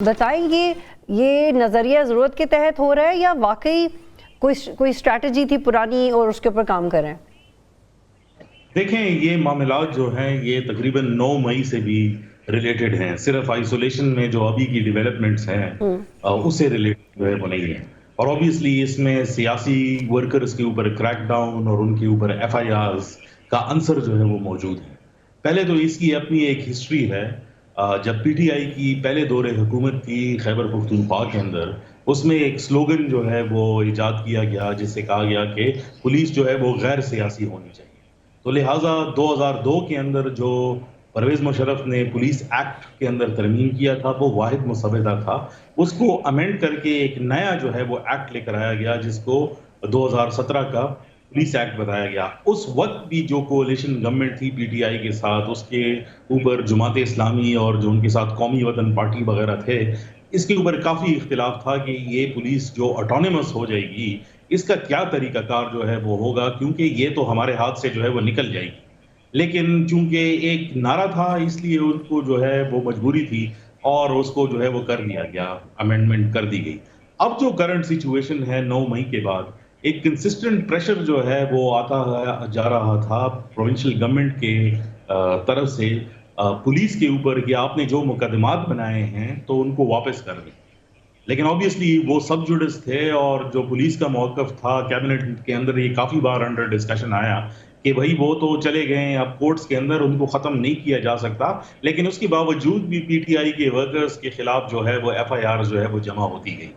بتائیں یہ نظریہ ضرورت کے تحت ہو رہا ہے یا واقعی کوئی اسٹریٹجی تھی پرانی اور اس کے اوپر کام کر رہے ہیں؟ دیکھیں یہ معاملات جو ہیں یہ تقریباً 9 مئی سے بھی ریلیٹڈ ہیں. صرف آئسولیشن میں جو ابھی کی ڈیولپمنٹس ہیں اس سے ریلیٹڈ جو ہے وہ نہیں ہے. اور اوبیسلی اس میں سیاسی ورکرز کے اوپر کریک ڈاؤن اور ان کے اوپر ایف آئی آرز کا عنصر جو ہے وہ موجود ہے. پہلے تو اس کی اپنی ایک ہسٹری ہے. جب پی ٹی آئی کی پہلے دور حکومت تھی خیبر پختونخوا کے اندر، اس میں ایک سلوگن جو ہے وہ ایجاد کیا گیا جس سے کہا گیا کہ پولیس جو ہے وہ غیر سیاسی ہونی چاہیے. تو لہٰذا 2002 کے اندر جو پرویز مشرف نے پولیس ایکٹ کے اندر ترمیم کیا تھا وہ واحد مسودہ تھا. اس کو امینڈ کر کے ایک نیا جو ہے وہ ایکٹ لے کر آیا گیا جس کو 2017 کا پولیس ایکٹ بتایا گیا. اس وقت بھی جو کولیشن گورنمنٹ تھی پی ٹی آئی کے ساتھ، اس کے اوپر جماعت اسلامی اور جو ان کے ساتھ قومی وطن پارٹی وغیرہ تھے، اس کے اوپر کافی اختلاف تھا کہ یہ پولیس جو آٹونیمس ہو جائے گی اس کا کیا طریقہ کار جو ہے وہ ہوگا، کیونکہ یہ تو ہمارے ہاتھ سے جو ہے وہ نکل جائے گی. لیکن چونکہ ایک نعرہ تھا اس لیے ان کو جو ہے وہ مجبوری تھی اور اس کو جو ہے وہ کر دیا گیا، امینڈمنٹ کر دی گئی. اب جو کرنٹ سچویشن ہے 9 مئی کے بعد ایک کنسسٹنٹ پریشر جو ہے وہ آتا جا رہا تھا پروونشل گورنمنٹ کے طرف سے پولیس کے اوپر کہ آپ نے جو مقدمات بنائے ہیں تو ان کو واپس کر دیں. لیکن اوبیسلی وہ سب جوڈس تھے اور جو پولیس کا موقف تھا کیبنٹ کے اندر یہ کافی بار انڈر ڈسکشن آیا کہ بھائی وہ تو چلے گئے ہیں، اب کورٹس کے اندر ان کو ختم نہیں کیا جا سکتا. لیکن اس کے باوجود بھی پی ٹی آئی کے ورکرز کے خلاف جو ہے وہ ایف آئی آر جو ہے وہ جمع ہوتی گئی.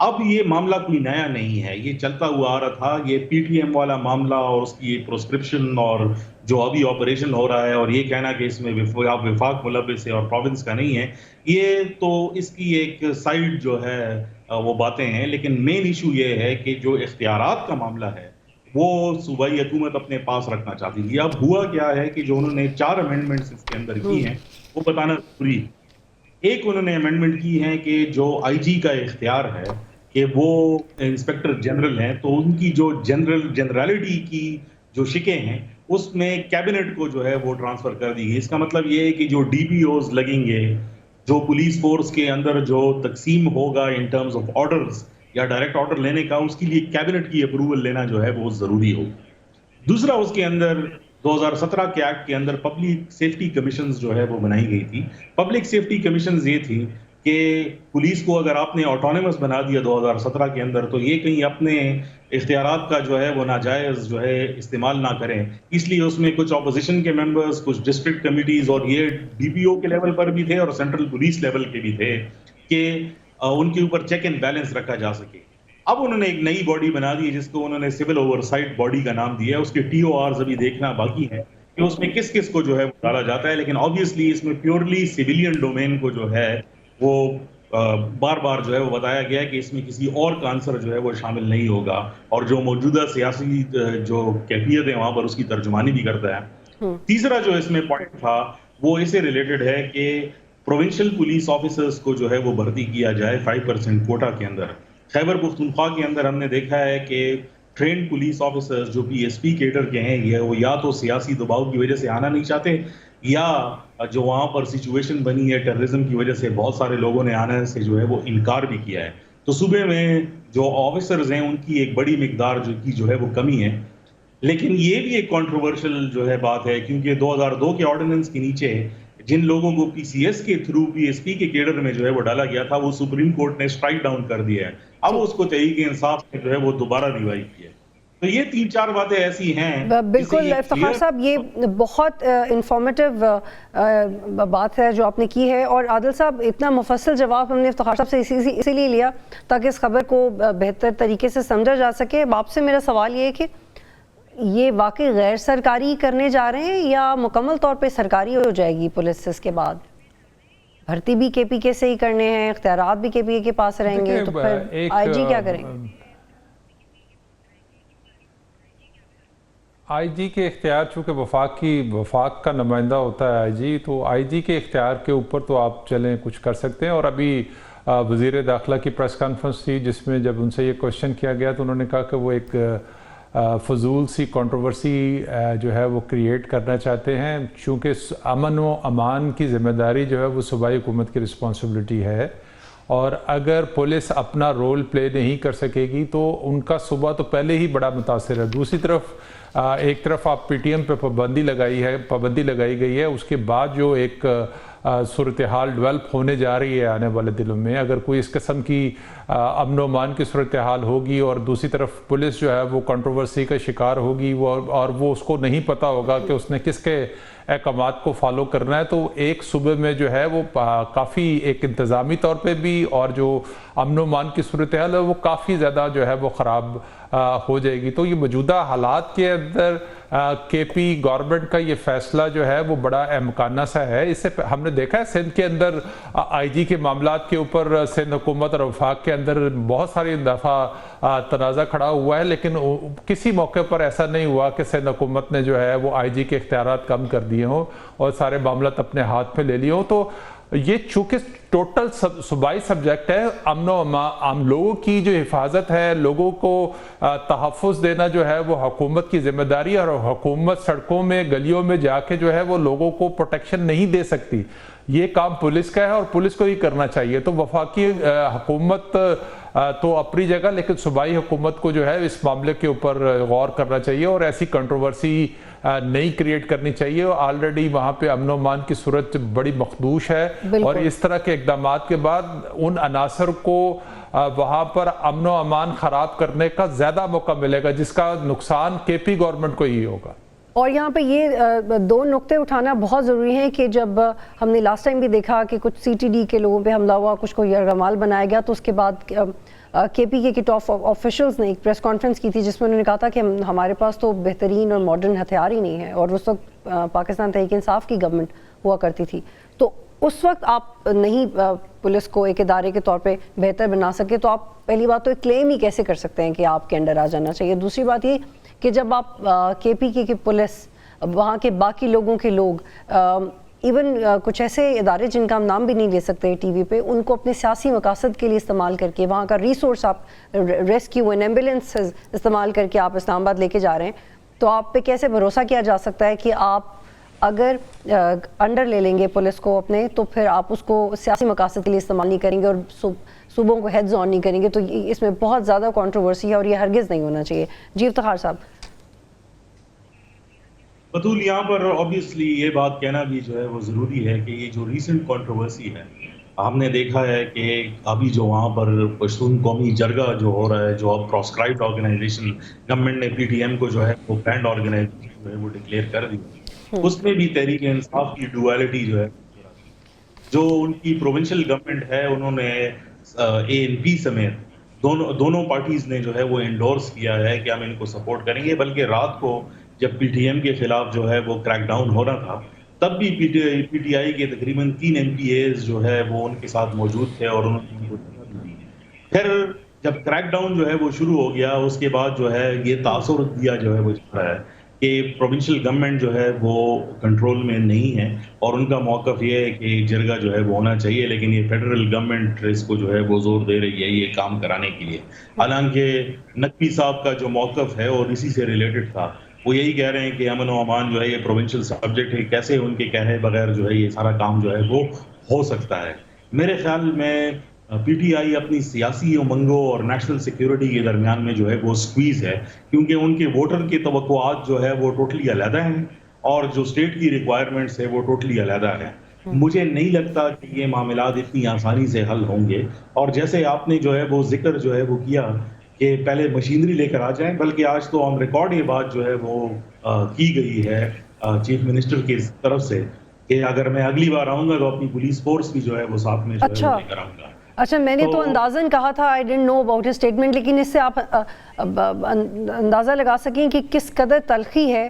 اب یہ معاملہ کوئی نیا نہیں ہے، یہ چلتا ہوا آ رہا تھا. یہ پی ٹی ایم والا معاملہ اور اس کی پروسکرپشن اور جو ابھی آپریشن ہو رہا ہے اور یہ کہنا کہ اس میں وفاق ملبس ہے اور پروونس کا نہیں ہے، یہ تو اس کی ایک سائیڈ جو ہے وہ باتیں ہیں. لیکن مین ایشو یہ ہے کہ جو اختیارات کا معاملہ ہے وہ صوبائی حکومت اپنے پاس رکھنا چاہتی تھی. اب ہوا کیا ہے کہ جو انہوں نے 4 امینڈمنٹس اس کے اندر کی ہیں وہ بتانا ضروری ہے. ایک انہوں نے امینڈمنٹ کی ہے کہ جو آئی جی کا اختیار ہے کہ وہ انسپیکٹر جنرل ہیں تو ان کی جو جنرالٹی کی جو شکیں ہیں اس میں کیبنٹ کو جو ہے وہ ٹرانسفر کر دی گئی. اس کا مطلب یہ ہے کہ جو ڈی پی اوز لگیں گے، جو پولیس فورس کے اندر جو تقسیم ہوگا ان ٹرمز آف آرڈرز یا ڈائریکٹ آرڈر لینے کا، اس کے لیے کیبنٹ کی اپروول لینا جو ہے وہ ضروری ہوگا. دوسرا اس کے اندر 2017 کے ایکٹ کے اندر پبلک سیفٹی کمیشنز جو ہے وہ بنائی گئی تھی. پبلک سیفٹی کمیشنز یہ تھی کہ پولیس کو اگر آپ نے آٹونیمس بنا دیا 2017 کے اندر تو یہ کہیں اپنے اختیارات کا جو ہے وہ ناجائز جو ہے استعمال نہ کریں. اس لیے اس میں کچھ اپوزیشن کے ممبرز، کچھ ڈسٹرکٹ کمیٹیز اور یہ ڈی پی او کے لیول پر بھی تھے اور سینٹرل پولیس لیول کے بھی تھے کہ ان کے اوپر چیک اینڈ بیلنس رکھا جا سکے. اب انہوں نے ایک نئی باڈی بنا دی جس کو انہوں نے سول اوورسائٹ باڈی کا نام دیا ہے. اس کے ٹی او آرز ابھی دیکھنا باقی ہے کہ اس میں کس کس کو جو ہے وہ ڈالا جاتا ہے. لیکن آبویسلی اس میں پیورلی سویلین ڈومین کو جو ہے وہ بار بار جو ہے وہ بتایا گیا ہے کہ اس میں کسی اور کا عنصر جو ہے وہ شامل نہیں ہوگا اور جو موجودہ سیاسی جو کیفیت ہے وہاں پر اس کی ترجمانی بھی کرتا ہے. تیسرا جو اس میں پوائنٹ تھا وہ اس سے ریلیٹڈ ہے کہ پروونشل پولیس آفیسرز کو جو ہے وہ بھرتی کیا جائے 5% کوٹا کے اندر. خیبر پختونخوا کے اندر ہم نے دیکھا ہے کہ ٹرینڈ پولیس آفیسرز جو پی ایس پی کیڈر کے ہیں یہ وہ یا تو سیاسی دباؤ کی وجہ سے آنا نہیں چاہتے یا جو وہاں پر سچویشن بنی ہے ٹیررزم کی وجہ سے بہت سارے لوگوں نے آنے سے جو ہے وہ انکار بھی کیا ہے. تو صوبے میں جو آفیسرز ہیں ان کی ایک بڑی مقدار جو ہے وہ کمی ہے. لیکن یہ بھی ایک کنٹروورشل جو ہے بات ہے کیونکہ 2002 کے آرڈیننس کے نیچے جن لوگوں کو پی سی ایس کے تھرو پی ایس پی کے کیڈر میں جو ہے وہ ڈالا گیا تھا وہ سپریم کورٹ نے اسٹرائک ڈاؤن کر دیا ہے. اب اس کو تحریک انصاف نے جو ہے وہ دوبارہ ریوائیو کیا ہے. تو یہ 3-4 باتیں ایسی ہیں. بالکل افتخار صاحب، یہ بہت انفارمیٹیو بات ہے جو آپ نے کی ہے. اور عادل صاحب، اتنا مفصل جواب ہم نے افتخار صاحب سے اسی لیے لیا تاکہ اس خبر کو بہتر طریقے سے سمجھا جا سکے. آپ سے میرا سوال یہ ہے کہ یہ واقعی غیر سرکاری کرنے جا رہے ہیں یا مکمل طور پہ سرکاری ہو جائے گی پولیس اس کے بعد؟ بھرتی بھی کے پی کے سے ہی کرنے ہیں، اختیارات بھی کے پی کے پاس رہیں گے، تو پھر آئی جی کیا کریں گے؟ آئی جی کے اختیار چونکہ وفاق کا نمائندہ ہوتا ہے آئی جی، تو آئی جی کے اختیار کے اوپر تو آپ چلیں کچھ کر سکتے ہیں. اور ابھی وزیر داخلہ کی پریس کانفرنس تھی جس میں جب ان سے یہ کوشچن کیا گیا تو انہوں نے کہا کہ وہ ایک فضول سی کنٹروورسی جو ہے وہ کریٹ کرنا چاہتے ہیں چونکہ امن و امان کی ذمہ داری جو ہے وہ صوبائی حکومت کی رسپانسبلٹی ہے. اور اگر پولیس اپنا رول پلے نہیں کر سکے گی تو ان کا صوبہ تو پہلے ہی بڑا متاثر ہے. دوسری طرف ایک طرف آپ پی ٹی ایم پہ پابندی لگائی گئی ہے, اس کے بعد جو ایک صورتحال ڈیولپ ہونے جا رہی ہے آنے والے دنوں میں, اگر کوئی اس قسم کی امن و امان کی صورتحال ہوگی اور دوسری طرف پولیس جو ہے وہ کنٹروورسی کا شکار ہوگی اور وہ اس کو نہیں پتہ ہوگا کہ اس نے کس کے احکامات کو فالو کرنا ہے, تو ایک صوبے میں جو ہے وہ کافی ایک انتظامی طور پہ بھی اور جو امن و امان کی صورتحال ہے وہ کافی زیادہ جو ہے وہ خراب ہو جائے گی. تو یہ موجودہ حالات کے اندر کے پی گورنمنٹ کا یہ فیصلہ جو ہے وہ بڑا احمقانہ سا ہے. اس سے ہم نے دیکھا ہے سندھ کے اندر آئی جی کے معاملات کے اوپر سندھ حکومت اور وفاق کے اندر بہت ساری دفعہ تنازع کھڑا ہوا ہے, لیکن کسی موقع پر ایسا نہیں ہوا کہ سندھ حکومت نے جو ہے وہ آئی جی کے اختیارات کم کر دیے ہوں اور سارے معاملات اپنے ہاتھ میں لے لیے ہوں. تو یہ چونکہ ٹوٹل صوبائی سبجیکٹ ہے, امن و امان لوگوں کی جو حفاظت ہے, لوگوں کو تحفظ دینا جو ہے وہ حکومت کی ذمہ داری ہے, اور حکومت سڑکوں میں گلیوں میں جا کے جو ہے وہ لوگوں کو پروٹیکشن نہیں دے سکتی. یہ کام پولیس کا ہے اور پولیس کو ہی کرنا چاہیے. تو وفاقی حکومت تو اپنی جگہ, لیکن صوبائی حکومت کو جو ہے اس معاملے کے اوپر غور کرنا چاہیے اور ایسی کنٹروورسی نہیں کریٹ کرنی چاہیے. آلریڈی وہاں پہ امن و امان کی صورت بڑی مخدوش ہے, اور اس طرح کے اقدامات کے بعد ان عناصر کو وہاں پر امن و امان خراب کرنے کا زیادہ موقع ملے گا, جس کا نقصان کے پی گورنمنٹ کو ہی ہوگا. اور یہاں پہ یہ دو نقطے اٹھانا بہت ضروری ہیں کہ جب ہم نے لاسٹ ٹائم بھی دیکھا کہ کچھ سی ٹی ڈی کے لوگوں پہ حملہ ہوا, کچھ کو یرغمال بنایا گیا, تو اس کے بعد کے پی کے ٹاپ آفیشلز نے ایک پریس کانفرنس کی تھی جس میں انہوں نے کہا تھا کہ ہمارے پاس تو بہترین اور ماڈرن ہتھیار ہی نہیں ہے, اور اس وقت پاکستان تحریک انصاف کی گورنمنٹ ہوا کرتی تھی. تو اس وقت آپ نہیں پولیس کو ایک ادارے کے طور پہ بہتر بنا سکے, تو آپ پہلی بات تو ایک کلیم ہی کیسے کر سکتے ہیں کہ آپ کے انڈر آ جانا چاہیے. دوسری بات یہ کہ جب آپ کے پی کے پولیس, وہاں کے باقی لوگوں کے لوگ, ایون کچھ ایسے ادارے جن کا ہم نام بھی نہیں لے سکتے ٹی وی پہ, ان کو اپنے سیاسی مقاصد کے لیے استعمال کر کے, وہاں کا ریسورس آپ ریسکیو اینڈ ایمبولینس استعمال کر کے آپ اسلام آباد لے کے جا رہے ہیں, تو آپ پہ کیسے بھروسہ کیا جا سکتا ہے کہ آپ اگر انڈر لے لیں گے پولیس کو اپنے, تو پھر آپ اس کو سیاسی مقاصد کے لیے استعمال نہیں کریں گے اور صوبوں کو ہیڈز آن نہیں کریں گے. تو اس میں بہت زیادہ کنٹروورسی ہے اور یہ ہرگز نہیں ہونا چاہیے. جی افتخار صاحب. بطول, یہاں پر obviously یہ بات کہنا بھی جو ہے وہ ضروری ہے کہ یہ جو ریسنٹ کنٹروورسی ہے, ہم نے دیکھا ہے کہ ابھی جو وہاں پر پشتون قومی جرگہ جو ہو رہا ہے, جو اب پروسکرائبڈ آرگنائزیشن, گورنمنٹ نے پی ٹی ایم کو جو ہے وہ بینڈ آرگنائزیشن جو ہے وہ ڈکلیئر کر دی, اس میں بھی تحریک انصاف کی ڈویلٹی جو ہے, جو ان کی پروونشل گورنمنٹ ہے, انہوں نے اے این پی سمیت دونوں پارٹیز نے جو ہے وہ انڈورس کیا ہے کہ ہم ان کو سپورٹ کریں گے. بلکہ رات کو جب پی ٹی ایم کے خلاف جو ہے وہ کریک ڈاؤن ہو رہا تھا, تب بھی پی ٹی آئی کے تقریباً 3 ایم پی ایز جو ہے وہ ان کے ساتھ موجود تھے اور انہوں نے پھر جب کریک ڈاؤن جو ہے وہ شروع ہو گیا, اس کے بعد جو ہے یہ تاثر دیا جو ہے وہ جا رہا ہے کہ پروونشل گورنمنٹ جو ہے وہ کنٹرول میں نہیں ہے, اور ان کا موقف یہ ہے کہ جرگہ جو ہے وہ ہونا چاہیے, لیکن یہ فیڈرل گورنمنٹ اس کو جو ہے وہ زور دے رہی ہے یہ کام کرانے کے لیے. حالانکہ نقوی صاحب کا جو موقف ہے اور اسی سے ریلیٹڈ تھا, وہ یہی کہہ رہے ہیں کہ امن و امان جو ہے یہ پروونشل سبجیکٹ ہے, کیسے ان کے کہے بغیر جو ہے یہ سارا کام جو ہے وہ ہو سکتا ہے. میرے خیال میں پی ٹی آئی اپنی سیاسی امنگوں اور نیشنل سیکیورٹی کے درمیان میں جو ہے وہ سکویز ہے, کیونکہ ان کے ووٹر کی توقعات جو ہے وہ ٹوٹلی علیحدہ ہیں اور جو اسٹیٹ کی ریکوائرمنٹس ہے وہ ٹوٹلی علیحدہ ہیں. مجھے نہیں لگتا کہ یہ معاملات اتنی آسانی سے حل ہوں گے, اور جیسے آپ نے جو ہے وہ ذکر جو ہے وہ کیا کہ پہلے مشینری لے کر آ جائیں, بلکہ آج تو آن ریکارڈ یہ بات جو ہے وہ کی گئی ہے چیف منسٹر کی طرف سے کہ اگر میں اگلی بار آؤں گا تو اپنی پولیس فورس بھی جو ہے وہ ساتھ میں جو ہے وہ لے کر آؤں گا. اچھا, میں نے تو اندازاً کہا تھا, I didn't know about his statement, لیکن اس سے آپ اندازہ لگا سکیں کہ کس قدر تلخی ہے